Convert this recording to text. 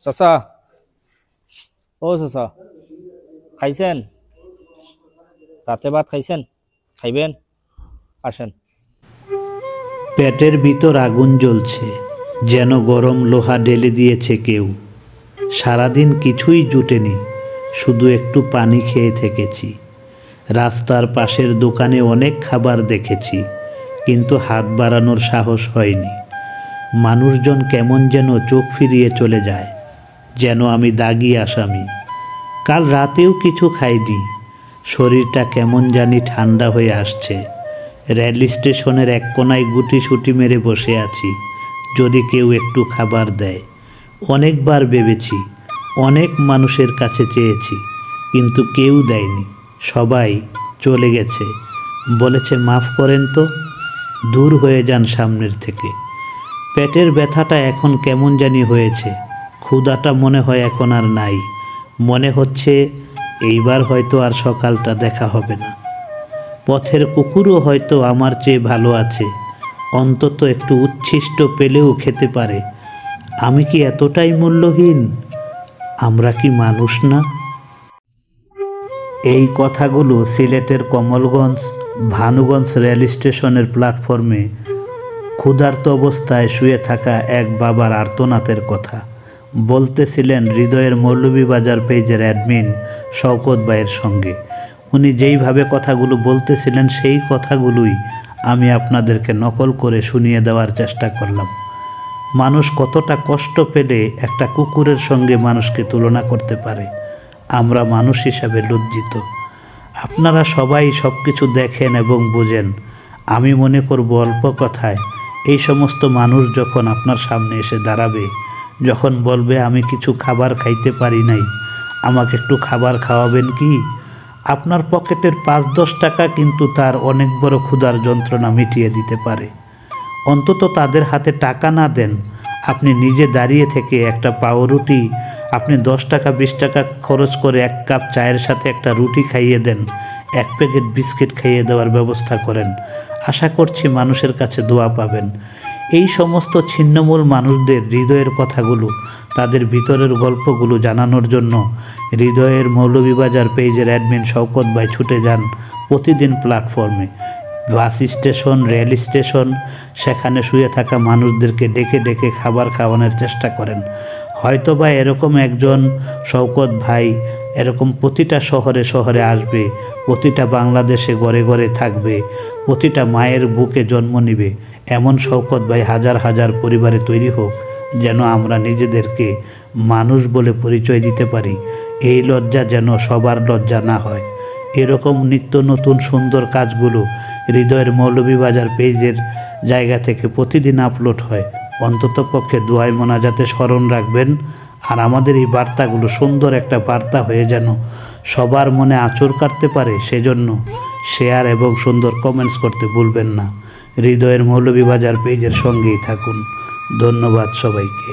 চাচা, ও চাচা, খাইছেন? রাতে ভাত খাইছেন? খাইবেন? আসেন। পেটের ভিতর আগুন জ্বলছে, যেন গরম লোহা ঢেলে দিয়েছে কেউ। সারাদিন কিছুই জুটেনি, শুধু একটু পানি খেয়ে থেকেছি। রাস্তার পাশের দোকানে অনেক খাবার দেখেছি, কিন্তু হাত বাড়ানোর সাহস হয়নি। মানুষজন কেমন যেন চোখ ফিরিয়ে চলে যায়, যেন আমি দাগি আসামি। কাল রাতেও কিছু খাইনি, শরীরটা কেমন জানি ঠান্ডা হয়ে আসছে। রেল স্টেশনের এক কোনায় গুটিসুটি মেরে বসে আছি, যদি কেউ একটু খাবার দেয়। অনেকবার ভেবেছি, অনেক মানুষের কাছে চেয়েছি, কিন্তু কেউ দেয়নি। সবাই চলে গেছে, বলেছে মাফ করেন তো, দূর হয়ে যান সামনের থেকে। পেটের ব্যথাটা এখন কেমন জানি হয়েছে, ক্ষুধাটা মনে হয় এখন আর নাই। মনে হচ্ছে এইবার হয়তো আর সকালটা দেখা হবে না। পথের কুকুরও হয়তো আমার চেয়ে ভালো আছে, অন্তত একটু উচ্ছিষ্ট পেলেও খেতে পারে। আমি কি এতটাই মূল্যহীন? আমরা কি মানুষ না? এই কথাগুলো সিলেটের কমলগঞ্জ ভানুগঞ্জ রেল স্টেশনের প্ল্যাটফর্মে ক্ষুধার্ত অবস্থায় শুয়ে থাকা এক বাবার আর্তনাদের কথা বলতেছিলেন হৃদয়ের মৌলভীবাজার পেজের অ্যাডমিন শওকত ভাইয়ের সঙ্গে। উনি যেইভাবে কথাগুলো বলতেছিলেন সেই কথাগুলোই আমি আপনাদেরকে নকল করে শুনিয়ে দেওয়ার চেষ্টা করলাম। মানুষ কতটা কষ্ট পেলে একটা কুকুরের সঙ্গে মানুষকে তুলনা করতে পারে, আমরা মানুষ হিসাবে লজ্জিত। আপনারা সবাই সব কিছু দেখেন এবং বোঝেন। আমি মনে করব অল্প কথায় এই সমস্ত মানুষ যখন আপনার সামনে এসে দাঁড়াবে, যখন বলবে আমি কিছু খাবার খাইতে পারি নাই, আমাকে একটু খাবার খাওয়াবেন কি, আপনার পকেটের ৫-১০ টাকা কিন্তু তার অনেক বড় ক্ষুধার যন্ত্রণা মিটিয়ে দিতে পারে। অন্তত তাদের হাতে টাকা না দেন, আপনি নিজে দাঁড়িয়ে থেকে একটা পাউরুটি আপনি ১০ টাকা ২০ টাকা খরচ করে এক কাপ চায়ের সাথে একটা রুটি খাইয়ে দেন, এক প্যাকেট বিস্কিট খাইয়ে দেওয়ার ব্যবস্থা করেন। আশা করছি মানুষের কাছে দোয়া পাবেন। এই সমস্ত ছিন্নমূল মানুষদের হৃদয়ের কথাগুলো, তাদের ভিতরের গল্পগুলো জানানোর জন্য হৃদয়ের মৌলভীবাজার পেজের অ্যাডমিন শওকত ভাই ছুটে যান প্রতিদিন প্ল্যাটফর্মে। বাস স্টেশন, রেল স্টেশন, সেখানে শুয়ে থাকা মানুষদেরকে ডেকে ডেকে খাবার খাওয়ানোর চেষ্টা করেন। হয়তোবা এরকম একজন শওকত ভাই এরকম প্রতিটা শহরে শহরে আসবে, প্রতিটা বাংলাদেশে ঘরে ঘরে থাকবে, প্রতিটা মায়ের বুকে জন্ম নিবে। এমন শওকত ভাই হাজার হাজার পরিবারে তৈরি হোক, যেন আমরা নিজেদেরকে মানুষ বলে পরিচয় দিতে পারি। এই লজ্জা যেন সবার লজ্জা না হয়। এরকম নিত্য নতুন সুন্দর কাজগুলো হৃদয়ের মৌলভীবাজার পেজের জায়গা থেকে প্রতিদিন আপলোড হয়। অন্তত পক্ষে দোয়ায় মোনাজাতে স্মরণ রাখবেন। আর আমাদের এই বার্তাগুলো সুন্দর একটা বার্তা হয়ে যেন সবার মনে আঁচড় কাটতে পারে, সেজন্য শেয়ার এবং সুন্দর কমেন্টস করতে ভুলবেন না। হৃদয়ের মৌলভীবাজার পেজের সঙ্গেই থাকুন। ধন্যবাদ সবাইকে।